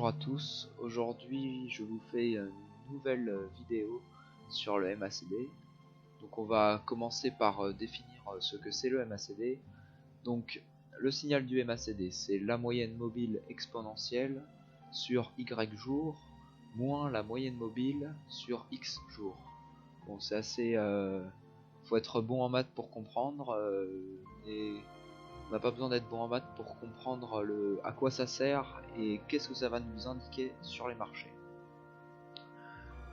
Bonjour à tous, aujourd'hui je vous fais une nouvelle vidéo sur le MACD. Donc on va commencer par définir ce que c'est le MACD. Donc le signal du MACD, c'est la moyenne mobile exponentielle sur Y jours moins la moyenne mobile sur X jours. Bon, c'est assez... faut être bon en maths pour comprendre, et on n'a pas besoin d'être bon en maths pour comprendre à quoi ça sert et qu'est-ce que ça va nous indiquer sur les marchés.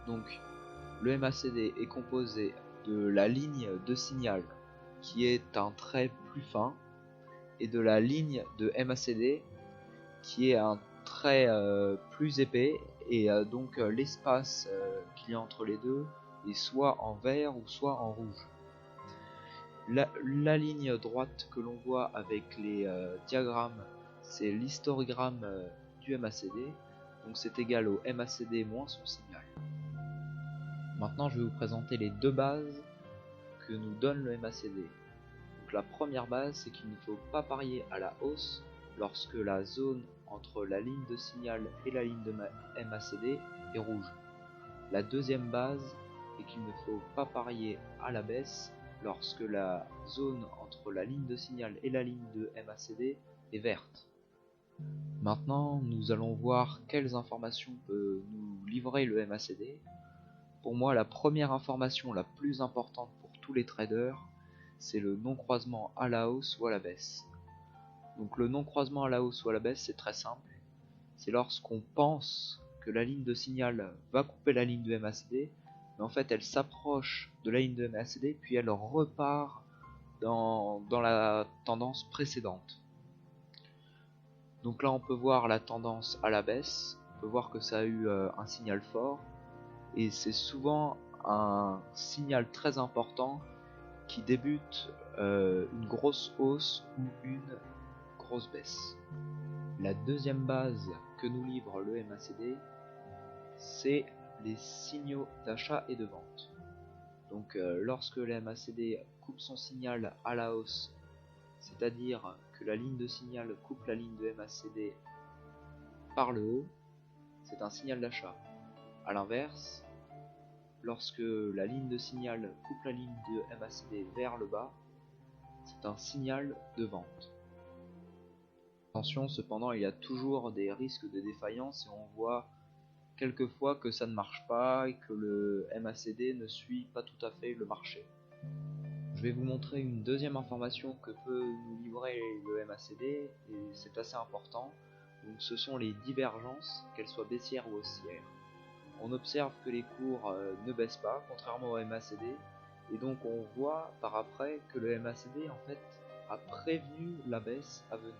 Donc le MACD est composé de la ligne de signal qui est un trait plus fin et de la ligne de MACD qui est un trait plus épais, et donc l'espace qu'il y a entre les deux est soit en vert ou soit en rouge. La ligne droite que l'on voit avec les diagrammes, c'est l'histogramme du MACD, donc c'est égal au MACD moins son signal. Maintenant je vais vous présenter les deux bases que nous donne le MACD. Donc la première base, c'est qu'il ne faut pas parier à la hausse lorsque la zone entre la ligne de signal et la ligne de MACD est rouge. La deuxième base est qu'il ne faut pas parier à la baisse lorsque la zone entre la ligne de signal et la ligne de MACD est verte. Maintenant, nous allons voir quelles informations peut nous livrer le MACD. Pour moi, la première information la plus importante pour tous les traders, c'est le non-croisement à la hausse ou à la baisse. Donc le non-croisement à la hausse ou à la baisse, c'est très simple. C'est lorsqu'on pense que la ligne de signal va couper la ligne de MACD, mais en fait elle s'approche de la ligne de MACD puis elle repart dans la tendance précédente. Donc là on peut voir la tendance à la baisse, on peut voir que ça a eu un signal fort, et c'est souvent un signal très important qui débute une grosse hausse ou une grosse baisse. La deuxième base que nous livre le MACD, c'est les signaux d'achat et de vente. Donc lorsque le MACD coupe son signal à la hausse, c'est-à-dire que la ligne de signal coupe la ligne de MACD par le haut, c'est un signal d'achat. A l'inverse, lorsque la ligne de signal coupe la ligne de MACD vers le bas, c'est un signal de vente. Attention, cependant, il y a toujours des risques de défaillance et on voit quelquefois que ça ne marche pas et que le MACD ne suit pas tout à fait le marché. Je vais vous montrer une deuxième information que peut nous livrer le MACD, et c'est assez important. Donc ce sont les divergences, qu'elles soient baissières ou haussières. On observe que les cours ne baissent pas, contrairement au MACD, et donc on voit par après que le MACD en fait a prévenu la baisse à venir.